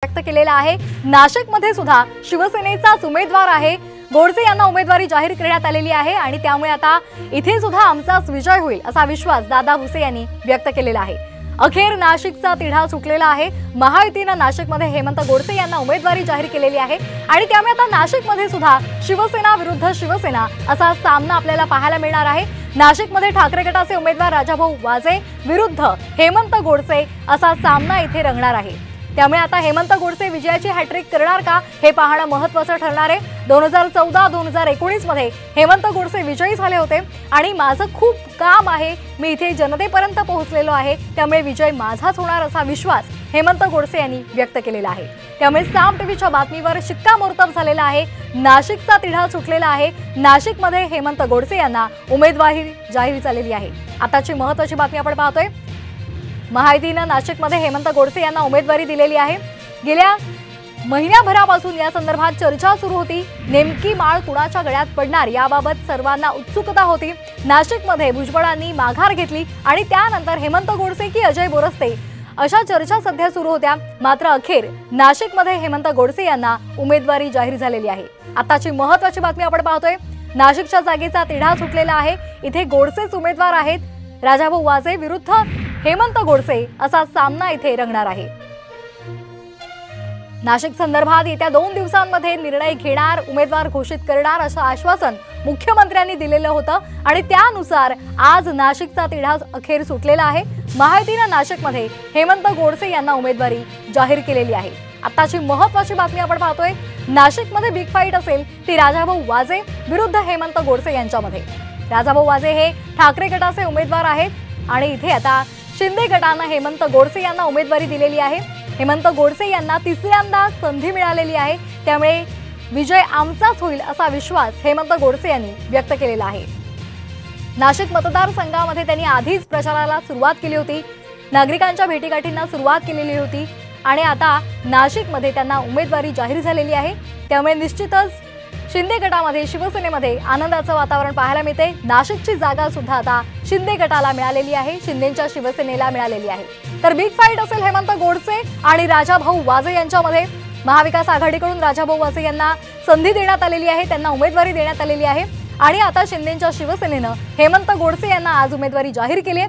व्यक्त केलेला आहे। नाशिकमध्ये सुद्धा शिवसेनेचाच उमेदवार आहे। गोडसे यांना उमेदवारी जाहीर करण्यात आलेली आहे आणि त्यामुळे आता इथे सुद्धा आमचाच विजय होईल असा विश्वास दादा भुसे यांनी व्यक्त केलेला आहे। अखेर नाशिकचा तिढा सुटलेला आहे। महायुतीने नाशिकमध्ये हेमंत गोडसे यांना उमेदवारी जाहीर केलेली आहे आणि त्यामुळे आता नाशिकमध्ये सुद्धा शिवसेना विरुद्ध शिवसेना असा सामना आपल्याला पाहायला मिळणार आहे। नाशिकमध्ये ठाकरे गटाचे उमेदवार राजाभाऊ वाजे विरुद्ध हेमंत गोडसे असा सामना इथे रंगणार आहे। त्यामुळे आता हेमंत गोडसे विजयाची हॅट्रिक करणार का हे पाहणं महत्त्वाचं ठरणार आहे। 2014-2019 मध्ये हेमंत गोडसे विजयी झाले होते आणि माझं खूप काम आहे, मी इथे जनतेपर्यंत पोहोचलेलो आहे, त्यामुळे विजय माझाच होणार असा विश्वास हेमंत गोडसे यांनी व्यक्त केलेला आहे। त्यामुळे साम टीव्हीच्या बातमीवर शिक्कामोर्तब झालेला आहे। नाशिकचा तिढा सुटलेला आहे। नाशिकमध्ये हेमंत गोडसे यांना उमेदवारी जाहीर झालेली आहे। आताची महत्त्वाची बातमी आपण पाहतोय। महायुतीने नाशिकमध्ये हेमंत गोडसे यांना उमेदवारी दिलेली आहे। गेल्या महिन्याभरापासून या संदर्भात चर्चा सुरू होती। नेमकी माळ कुणाच्या गळ्यात पडणार याबाबत सर्वांना उत्सुकता होती। नाशिकमध्ये भुजबळांनी माघार घेतली आणि त्यानंतर हेमंत गोडसे की अजय बोरस्ते अशा चर्चा सध्या सुरू होत्या। मात्र अखेर नाशिकमध्ये हेमंत गोडसे यांना उमेदवारी जाहीर झालेली आहे। आताची महत्त्वाची बातमी आपण पाहतोय। नाशिकच्या जागेचा तिढा सुटलेला आहे। इथे गोडसेच उमेदवार आहेत। राजाभाऊ वाजे विरुद्ध हेमंत गोडसे असा सामना इथे रंगणार आहे। नाशिक संदर्भात येत्या 2 दिवसांमध्ये निर्णय घेणार, उमेदवार घोषित करणार असं आश्वासन मुख्यमंत्र्यांनी दिलेलं होतं आणि त्यानुसार आज नाशिकचा तिढा अखेर सुटलेला आहे। महायुतीने नाशिकमध्ये हेमंत गोडसे यांना उमेदवारी जाहीर केलेली आहे। आताची महत्त्वाची बातमी आपण पाहतोय। नाशिकमध्ये बिग फाईट असेल ती राजाभाऊ वाजे विरुद्ध हेमंत गोडसे यांच्यामध्ये। राजाभाऊ वाजे हे ठाकरे गटाचे उमेदवार आहेत आणि इथे आता शिंदे गटाने हेमंत गोडसे यांना उमेदवारी दिलेली आहे। हेमंत गोडसे यांना तिसऱ्यांदा संधी मिळालेली आहे, त्यामुळे विजय आमचाच होईल असा विश्वास हेमंत गोडसे यांनी व्यक्त केलेला आहे। नाशिक मतदारसंघामध्ये त्यांनी आधीच प्रचाराला सुरुवात केली होती, नागरिकांच्या भेटीगाठींना सुरुवात केलेली होती आणि आता नाशिकमध्ये त्यांना उमेदवारी जाहीर झालेली आहे। त्यामुळे निश्चितच शिंदे गटामध्ये शिवसेनेमध्ये आनंदाचं वातावरण पाहायला मिळते। नाशिकची जागा सुद्धा आता शिंदे गटाला मिळालेली आहे, शिंदेच्या शिवसेनेला मिळालेली आहे। तर बिग फाईट असेल हेमंत गोडसे आणि राजाभाऊ वाजे यांच्यामध्ये। महाविकास आघाडीकडून राजाभाऊ वाजे यांना संधी देण्यात आलेली आहे, त्यांना उमेदवारी देण्यात आलेली आहे आणि आता शिंदेच्या शिवसेनेनं हेमंत गोडसे यांना आज उमेदवारी जाहीर केली आहे।